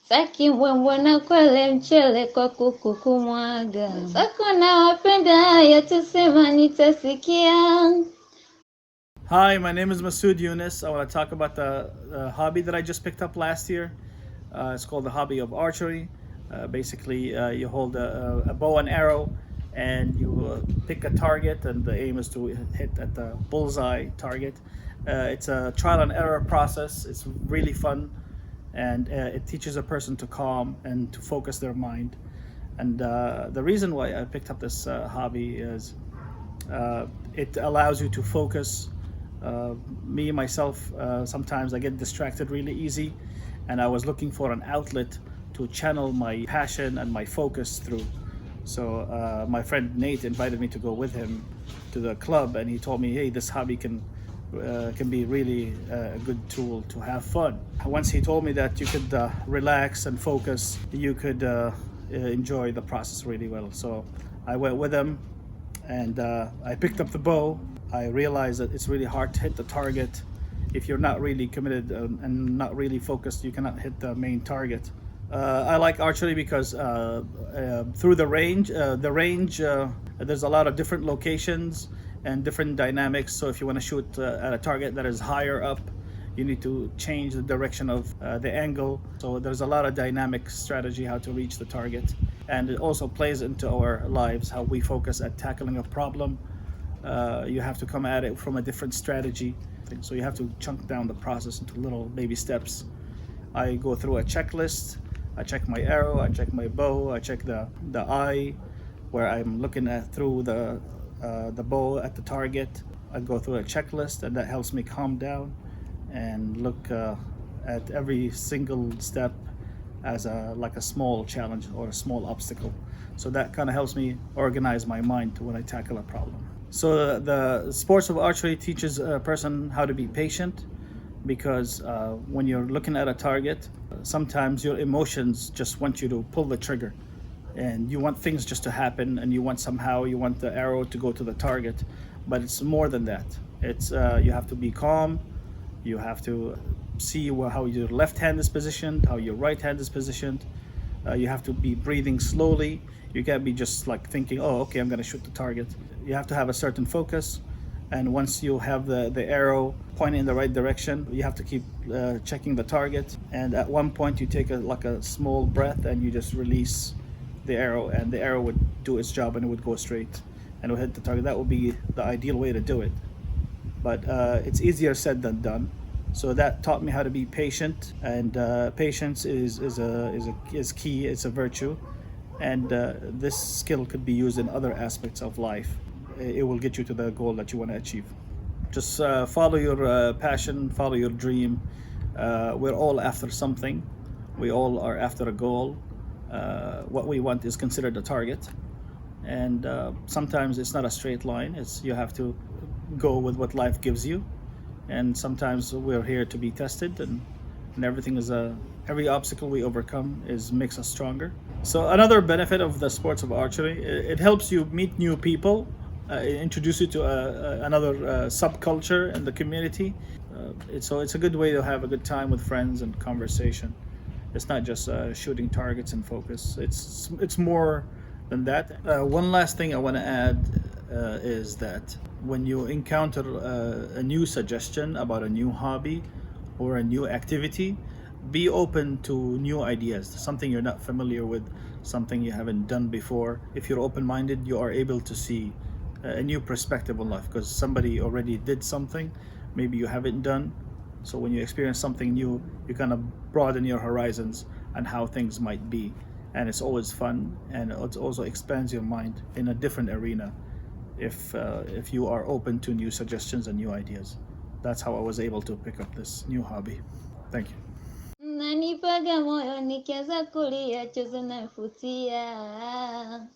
Saki mbwembwe na kwele mchele kwa kuku kumwaga. Sako na wapenda yatusema nitasikia. Hi, my name is Masoud Younis. I want to talk about the hobby that I just picked up last year. It's called the hobby of archery. Basically, you hold a bow and arrow and you pick a target, and the aim is to hit at the bullseye target. It's a trial and error process. It's really fun, and it teaches a person to calm and to focus their mind. And the reason why I picked up this hobby is it allows you to focus. Me myself, sometimes I get distracted really easy, and I was looking for an outlet to channel my passion and my focus through. So my friend Nate invited me to go with him to the club, and he told me, "Hey, this hobby can be really a good tool to have fun." Once he told me that you could relax and focus, you could enjoy the process really well. So I went with him, and I picked up the bow. I realized that it's really hard to hit the target. If you're not really committed and not really focused, you cannot hit the main target. I like archery because through the range, there's a lot of different locations and different dynamics. So if you want to shoot at a target that is higher up, you need to change the direction of the angle. So there's a lot of dynamic strategy how to reach the target. And it also plays into our lives, how we focus at tackling a problem. You have to come at it from a different strategy. So you have to chunk down the process into little baby steps. I go through a checklist. I check my arrow, I check my bow, I check the eye, where I'm looking at through the bow at the target. I go through a checklist, and that helps me calm down and look at every single step as like a small challenge or a small obstacle. So that kind of helps me organize my mind when I tackle a problem. So the sports of archery teaches a person how to be patient, because when you're looking at a target, sometimes your emotions just want you to pull the trigger, and you want things just to happen, and you want the arrow to go to the target. But it's more than that. It's you have to be calm. You have to see how your left hand is positioned, how your right hand is positioned. You have to be breathing slowly. You can't be just like thinking, "Oh, okay, I'm going to shoot the target." You have to have a certain focus, and once you have the arrow pointing in the right direction, you have to keep checking the target. And at one point, you take a small breath, and you just release the arrow, and the arrow would do its job, and it would go straight and it would hit the target. That would be the ideal way to do it, but it's easier said than done. So that taught me how to be patient, and patience is key. It's a virtue, and this skill could be used in other aspects of life. It will get you to the goal that you want to achieve. Just follow your passion, follow your dream. We're all after something. We all are after a goal. What we want is considered a target, and sometimes it's not a straight line. You have to go with what life gives you, and sometimes we're here to be tested, and every obstacle we overcome makes us stronger. So another benefit of the sports of archery, it helps you meet new people, introduce you to another subculture in the community. So it's a good way to have a good time with friends and conversation. It's not just shooting targets and focus. It's more than that. One last thing I want to add is that when you encounter a new suggestion about a new hobby or a new activity, be open to new ideas, something you're not familiar with, something you haven't done before. If you're open-minded, you are able to see a new perspective on life, because somebody already did something maybe you haven't done. So when you experience something new, you kind of broaden your horizons and how things might be, and it's always fun, and it also expands your mind in a different arena if you are open to new suggestions and new ideas. That's how I was able to pick up this new hobby. Thank you. Nanipaga moyo nikianza kulia chozi nafutia.